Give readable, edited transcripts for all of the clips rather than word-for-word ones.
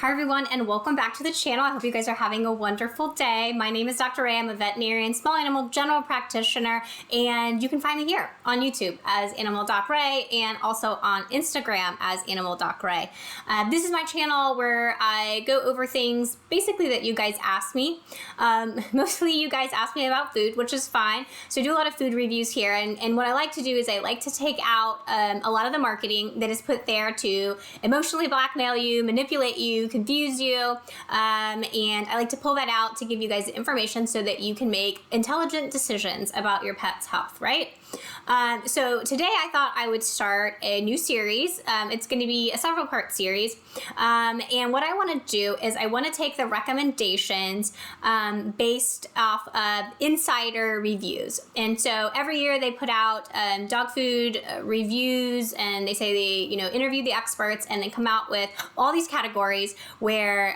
Hi everyone, and welcome back to the channel. I hope you guys are having a wonderful day. My name is Dr. Ray. I'm a veterinarian, small animal general practitioner, and you can find me here on YouTube as Animal Doc Ray and also on Instagram as Animal Doc Ray. This is my channel where I go over things basically that you guys ask me. Mostly you guys ask me about food, which is fine. So I do a lot of food reviews here, and what I like to do is I like to take out a lot of the marketing that is put there to emotionally blackmail you, manipulate you, confuse you, and I like to pull that out to give you guys the information so that you can make intelligent decisions about your pet's health, right? So today I thought I would start a new series. It's going to be a several part series. And what I want to do is I want to take the recommendations based off of insider reviews. And so every year they put out dog food reviews, and they say they, interview the experts, and they come out with all these categories where,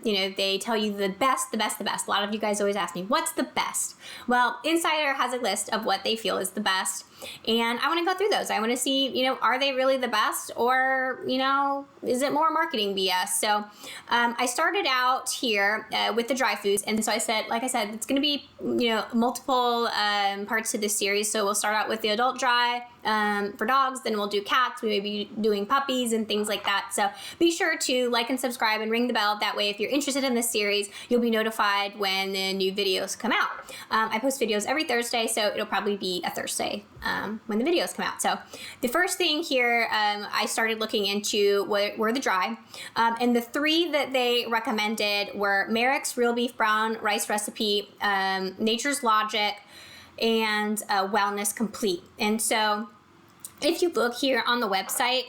they tell you the best, the best, the best. A lot of you guys always ask me, what's the best? Well, Insider has a list of what they feel is the best. And I want to go through those. I want to see, are they really the best, or, is it more marketing BS? So I started out here with the dry foods. And so like I said, it's going to be, multiple parts to this series. So we'll start out with the adult dry for dogs, then we'll do cats. We may be doing puppies and things like that. So be sure to like and subscribe and ring the bell. That way, if you're interested in this series, you'll be notified when the new videos come out. I post videos every Thursday, so it'll probably be a Thursday when the videos come out. So the first thing here I started looking into were the dry. And the three that they recommended were Merrick's Real Beef Brown Rice Recipe, Nature's Logic, and Wellness Complete. And so if you look here on the website,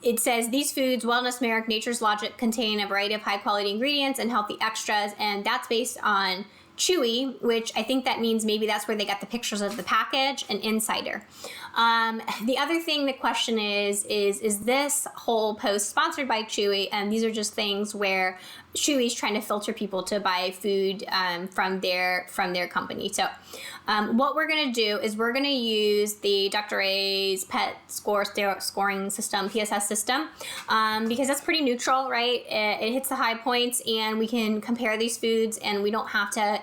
it says these foods, Wellness, Merrick, Nature's Logic, contain a variety of high quality ingredients and healthy extras, and that's based on Chewy, which I think that means maybe that's where they got the pictures of the package, and Insider. The other thing, the question is this whole post sponsored by Chewy? And these are just things where Chewy's trying to filter people to buy food from their company. So what we're going to do is we're going to use the Dr. A's pet scoring system, PSS system, because that's pretty neutral, right? It hits the high points, and we can compare these foods, and we don't have to,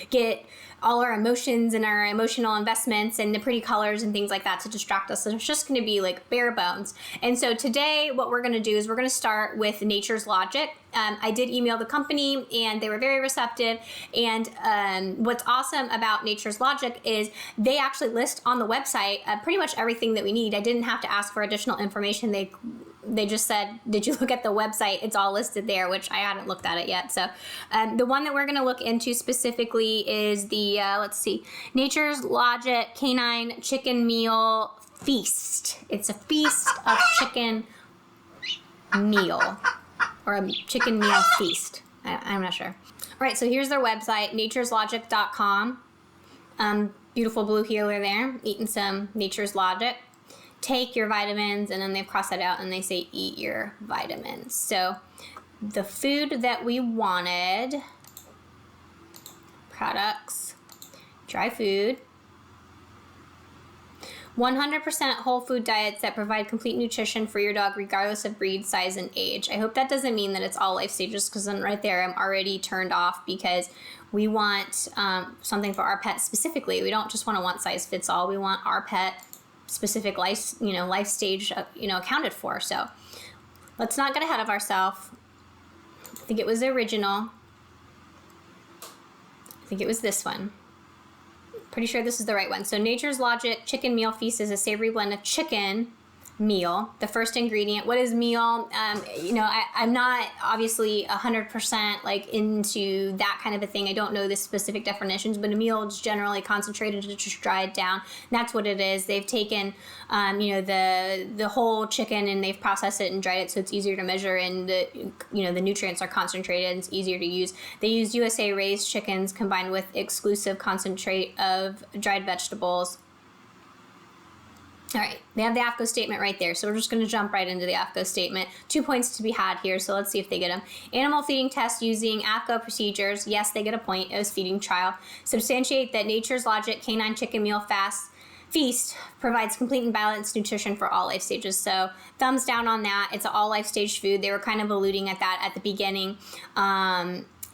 get all our emotions and our emotional investments and the pretty colors and things like that to distract us. So it's just going to be like bare bones. And so today what we're going to do is we're going to start with Nature's Logic. I did email the company, and they were very receptive. And what's awesome about Nature's Logic is they actually list on the website pretty much everything that we need. I didn't have to ask for additional information. They just said, did you look at the website? It's all listed there, which I hadn't looked at it yet. So the one that we're going to look into specifically is the, Nature's Logic Canine Chicken Meal Feast. It's a feast of chicken meal, or a chicken meal feast. I'm not sure. All right, so here's their website, natureslogic.com. Beautiful blue heeler there, eating some Nature's Logic. Take your vitamins, and then they cross that out and they say eat your vitamins. So the food that we wanted, products, dry food, 100% whole food diets that provide complete nutrition for your dog regardless of breed, size, and age. I hope that doesn't mean that it's all life stages, because then right there I'm already turned off, because we want something for our pet specifically. We don't just want a one size fits all. We want our pet specific life stage, accounted for. So let's not get ahead of ourselves. I think it was the original. I think it was this one. Pretty sure this is the right one. So Nature's Logic Chicken Meal Feast is a savory blend of chicken meal. The first ingredient, what is meal? I'm not obviously 100% like into that kind of a thing. I don't know the specific definitions, but a meal is generally concentrated to just dry it down. And that's what it is. They've taken, the whole chicken, and they've processed it and dried it so it's easier to measure, and the nutrients are concentrated and it's easier to use. They use USA raised chickens combined with exclusive concentrate of dried vegetables. All right, they have the AFCO statement right there, so we're just going to jump right into the AFCO statement. 2 points to be had here, so let's see if they get them. Animal feeding test using AFCO procedures. Yes, they get a point. It was feeding trial. Substantiate that Nature's Logic Canine Chicken Meal Feast provides complete and balanced nutrition for all life stages. So thumbs down on that. It's an all life stage food. They were kind of alluding at that at the beginning.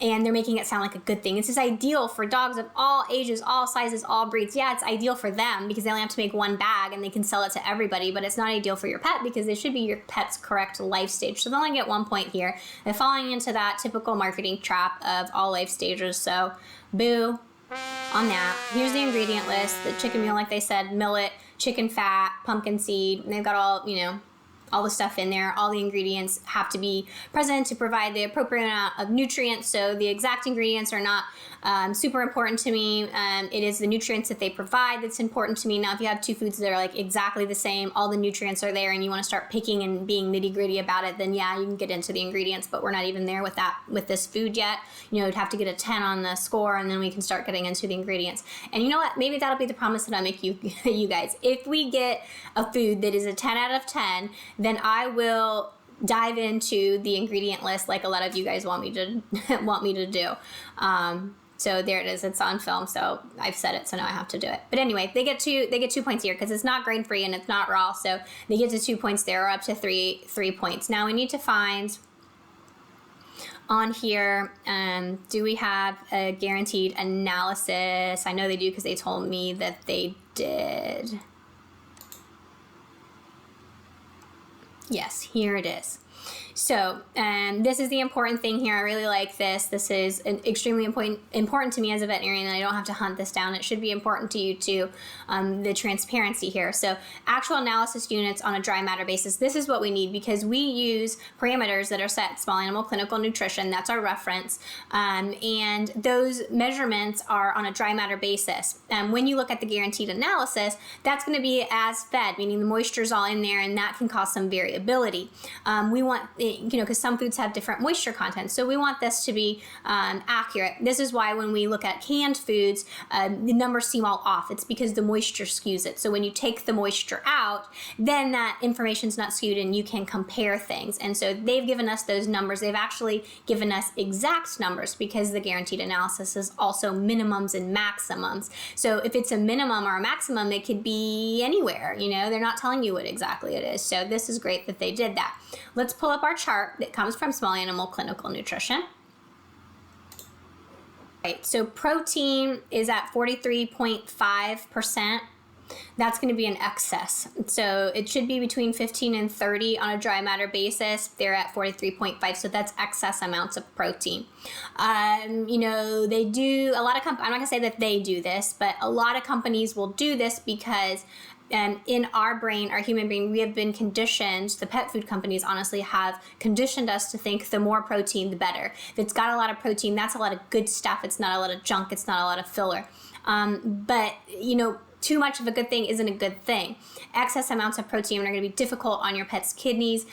And they're making it sound like a good thing. It's just ideal for dogs of all ages, all sizes, all breeds. Yeah, it's ideal for them because they only have to make one bag and they can sell it to everybody, but it's not ideal for your pet because it should be your pet's correct life stage. So they only get 1 point here. They're falling into that typical marketing trap of all life stages. So boo on that. Here's the ingredient list. The chicken meal, like they said, millet, chicken fat, pumpkin seed. And they've got all the stuff in there. All the ingredients have to be present to provide the appropriate amount of nutrients. So the exact ingredients are not super important to me. It is the nutrients that they provide that's important to me. Now, if you have two foods that are like exactly the same, all the nutrients are there, and you want to start picking and being nitty gritty about it, then yeah, you can get into the ingredients, but we're not even there with that, with this food yet. You'd have to get a 10 on the score, and then we can start getting into the ingredients. And you know what? Maybe that'll be the promise that I make you guys. If we get a food that is a 10 out of 10, then I will dive into the ingredient list like a lot of you guys want me to do. So there it is. It's on film. So I've said it. So now I have to do it. But anyway, they get 2 points here because it's not grain free and it's not raw. So they get to 2 points there, or up to three points. Now we need to find on here, do we have a guaranteed analysis? I know they do because they told me that they did. Yes, here it is. So this is the important thing here. I really like this. This is extremely important to me as a veterinarian, and I don't have to hunt this down. It should be important to you too, the transparency here. So actual analysis units on a dry matter basis. This is what we need because we use parameters that are set at Small Animal Clinical Nutrition. That's our reference. And those measurements are on a dry matter basis. When you look at the guaranteed analysis, that's going to be as fed, meaning the moisture is all in there, and that can cause some variability. We want, because some foods have different moisture content. So we want this to be accurate. This is why when we look at canned foods, the numbers seem all off. It's because the moisture skews it. So when you take the moisture out, then that information's not skewed and you can compare things. And so they've given us those numbers. They've actually given us exact numbers because the guaranteed analysis is also minimums and maximums. So if it's a minimum or a maximum, it could be anywhere. They're not telling you what exactly it is. So this is great that they did that. Let's pull up our chart that comes from Small Animal Clinical Nutrition. Right, so protein is at 43.5%. That's going to be an excess. So it should be between 15 and 30 on a dry matter basis. They're at 43.5, so that's excess amounts of protein. They do, a lot of I'm not going to say that they do this, but a lot of companies will do this because in our brain, our human brain, we have been conditioned, the pet food companies honestly have conditioned us to think the more protein, the better. If it's got a lot of protein, that's a lot of good stuff. It's not a lot of junk. It's not a lot of filler. But too much of a good thing isn't a good thing. Excess amounts of protein are going to be difficult on your pet's kidneys.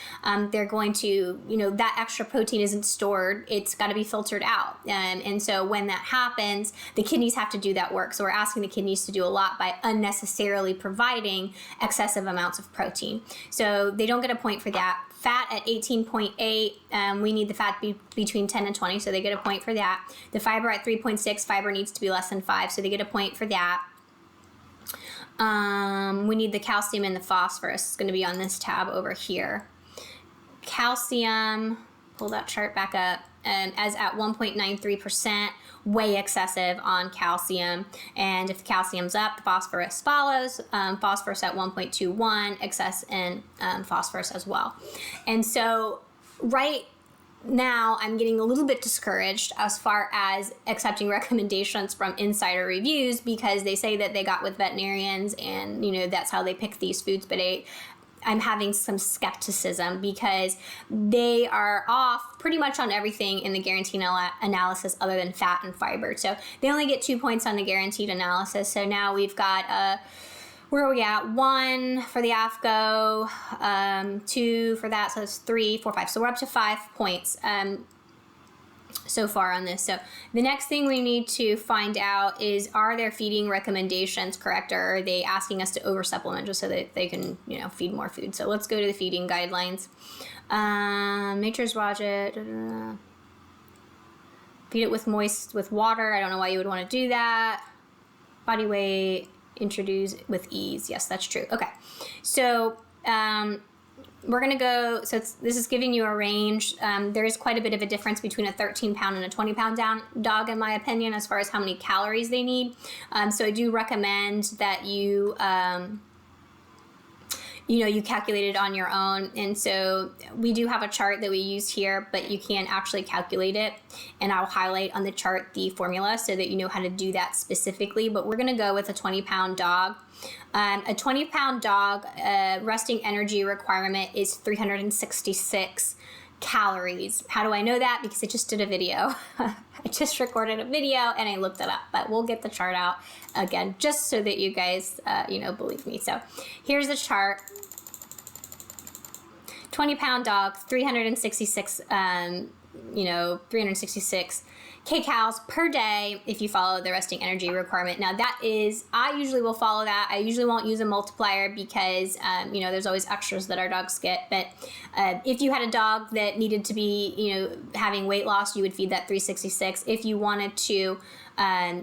They're going to, that extra protein isn't stored. It's got to be filtered out. And so when that happens, the kidneys have to do that work. So we're asking the kidneys to do a lot by unnecessarily providing excessive amounts of protein. So they don't get a point for that. Fat at 18.8, we need the fat between 10 and 20, so they get a point for that. The fiber at 3.6, fiber needs to be less than 5, so they get a point for that. We need the calcium and the phosphorus. It's going to be on this tab over here. Calcium, pull that chart back up, as at 1.93%, way excessive on calcium. And if the calcium's up, the phosphorus follows. Phosphorus at 1.21, excess in phosphorus as well. And so right now I'm getting a little bit discouraged as far as accepting recommendations from insider reviews because they say that they got with veterinarians and that's how they pick these foods, but I'm having some skepticism because they are off pretty much on everything in the guaranteed analysis other than fat and fiber. So they only get 2 points on the guaranteed analysis. So now we've got where are we at? 1 for the AFCO, 2 for that, so it's 3, 4, 5. So we're up to 5 points so far on this. So the next thing we need to find out is, are their feeding recommendations correct, or are they asking us to over-supplement just so that they can, feed more food? So let's go to the feeding guidelines. Nature's Roger. Feed it with water. I don't know why you would want to do that. Body weight. introduce with ease. Yes, that's true. Okay, so we're gonna go, so this is giving you a range. There is quite a bit of a difference between a 13-pound and a 20-pound dog, in my opinion, as far as how many calories they need. So I do recommend that you, you calculate it on your own. And so we do have a chart that we use here, but you can actually calculate it. And I'll highlight on the chart the formula so that you know how to do that specifically. But we're gonna go with a 20-pound dog. A 20-pound dog resting energy requirement is 366 calories. How do I know that? Because I just did a video. I just recorded a video and I looked it up, but we'll get the chart out again just so that you guys, believe me. So here's the chart. 20-pound dog, 366, 366 kcals per day if you follow the resting energy requirement. Now that is, I usually will follow that. I usually won't use a multiplier because, there's always extras that our dogs get. But if you had a dog that needed to be, having weight loss, you would feed that 366. If you wanted to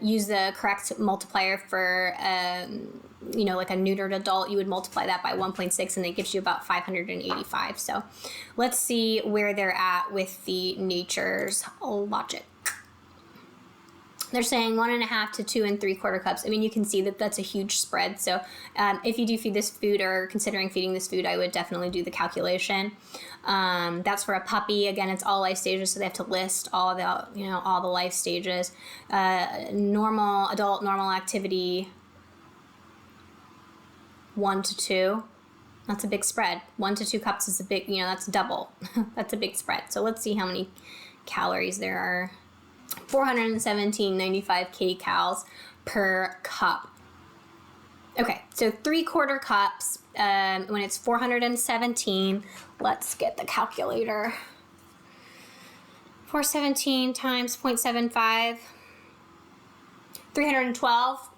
use the correct multiplier for, like a neutered adult, you would multiply that by 1.6 and it gives you about 585. So let's see where they're at with the nature's logic. They're saying 1.5 to 2 3/4 cups. I mean, you can see that that's a huge spread. So if you do feed this food or considering feeding this food, I would definitely do the calculation. That's for a puppy. Again, it's all life stages, so they have to list all the, all the life stages. Normal adult, normal activity, 1 to 2. That's a big spread. 1 to 2 cups is a big, that's double. That's a big spread. So let's see how many calories there are. 417.95 kcals per cup. Okay, so 3/4 cups, when it's 417, let's get the calculator. 417 times 0.75, 312.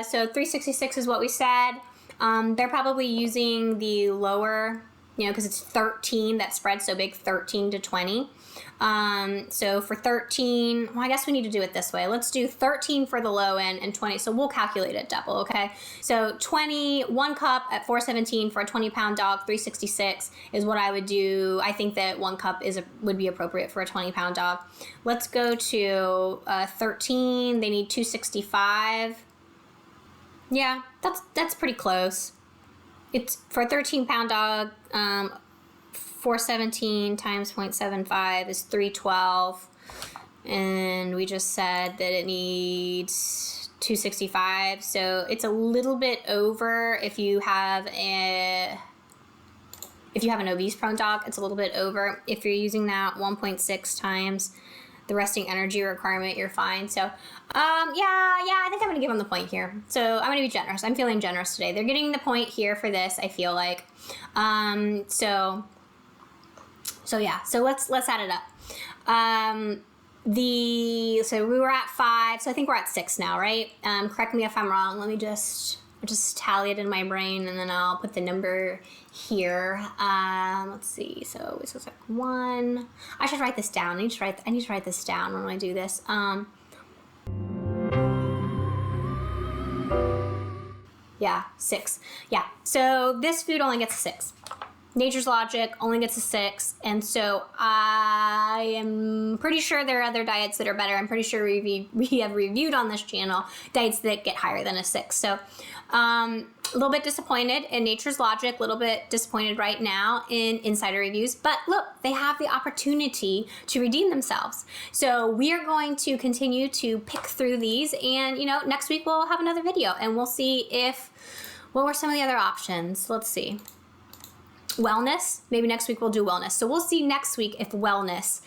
So 366 is what we said. They're probably using the lower, because it's 13, that spread's so big, 13 to 20. So for 13, well, I guess we need to do it this way. Let's do 13 for the low end and 20. So we'll calculate it double, okay? So 1 cup at 417 for a 20-pound dog, 366 is what I would do. I think that 1 cup would be appropriate for a 20-pound dog. Let's go to 13. They need 265. Yeah, that's pretty close. It's for a 13-pound dog, 417 times 0.75 is 312. And we just said that it needs 265. So it's a little bit over if you have an obese prone dog, it's a little bit over. If you're using that 1.6 times the resting energy requirement, you're fine. So, I think I'm gonna give them the point here. So I'm gonna be generous. I'm feeling generous today. They're getting the point here for this, I feel like. So let's add it up. So we were at 5, so I think we're at 6 now, right? Correct me if I'm wrong. Let me just tally it in my brain, and then I'll put the number here. Let's see. So this was like 1. I should write this down. I need to write this down when I do this. Yeah, 6. Yeah. So this food only gets a 6. Nature's Logic only gets a 6, and so I am pretty sure there are other diets that are better. I'm pretty sure we have reviewed on this channel diets that get higher than a 6. So a little bit disappointed in Nature's Logic, a little bit disappointed right now in Insider Reviews, but look, they have the opportunity to redeem themselves. So we are going to continue to pick through these, and next week we'll have another video and we'll see what were some of the other options. Let's see. Wellness, maybe next week we'll do wellness. So we'll see next week if wellness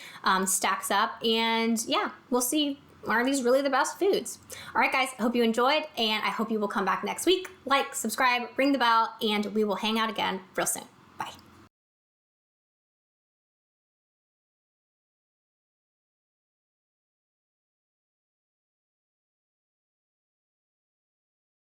stacks up, and we'll see, are these really the best foods? All right, guys, I hope you enjoyed, and I hope you will come back next week. Like, subscribe, ring the bell, and we will hang out again real soon.